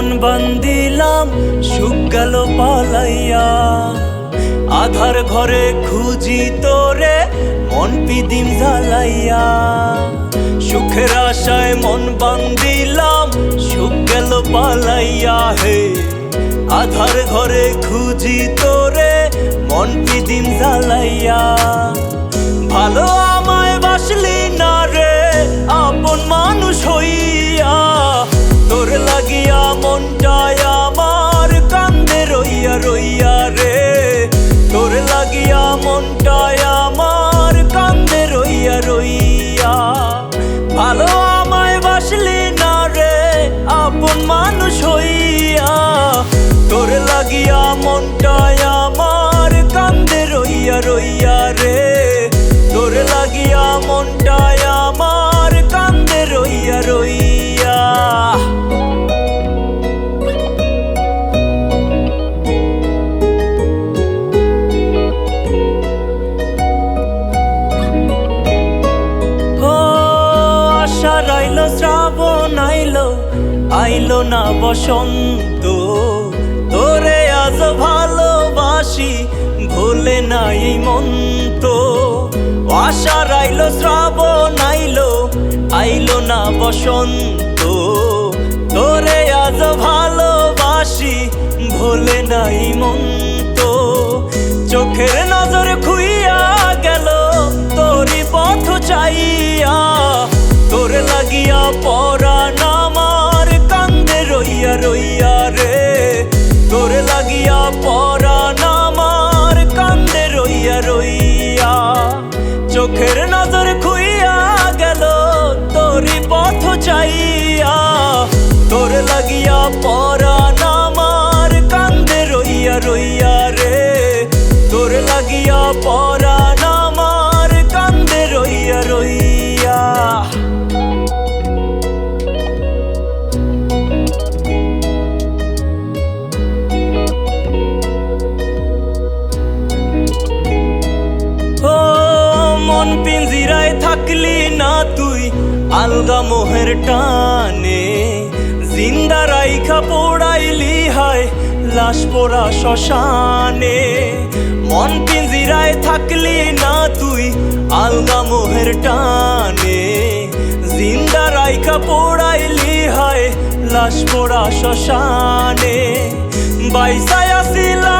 মন বান্দিলাম সুখ গেল পালাইয়া। আধার ঘরে খুঁজি তোরে মন পিদিম জ্বালাইয়া। সুখের আশায় মন বান্দিলাম সুখ গেল পালাইয়া হে। আধার ঘরে খুঁজি তোরে মন পিদিম জ্বালাইয়া। ভালো আমায় বাসলি না রে আপন মানুষ হইয়া। তোর লাগিয়া মনটায় আমার কান্দে রইয়া রইয়া রে। তোর লাগিয়া মনটায় আমার কান্দে রইয়া রইয়া। ভালো আমায় বাসলি না রে আপন মানুষ হইয়া। তোর লাগিয়া মনটায় আমার কান্দে রইয়া রইয়া রে। তোর লাগিয়া মনটায় আমার কান্দে রইয়া রইয়া। আষাঢ় আইলো শ্রাবণ আইলো আইলো না বসন্ত। তোরে আজ ভালোবাসি ভুলে নাই এই মন তো। আষাঢ় আইলো শ্রাবণ আইলো আইলো না বসন্ত। তোরে আজ ভালোবাসি ভুলে নাই মন তো। চোখের নজর খুইয়া গেল তোরই পথ চাইয়া। তোর লাগিয়া পরাণ আমার কান্দে রইয়া রইয়া রে। তোর লাগিয়া পরাণ আমার কান্দে রইয়া রইয়া। চোখের নজর খুইয়া গেল তোরই পথ চাইয়া। তোর লাগিয়া পরাণ আমার কান্দে রইয়া রইয়া রে। তোর লাগিয়া পরাণ আমার কান্দে রইয়া রইয়া। মন পিঞ্জিরায় থাকলি না তুই আলগা মোহের টানে। জিন্দা রাইখা পোড়াইলি হায় লাশ পোড়া শ্মশানে। মন পিঞ্জিরায় থাকলি না তুই আলগা মোহের টানে। জিন্দা রাইখা পোড়াইলি হায় লাশ পোড়া শ্মশানে। বাইসায় আসিলা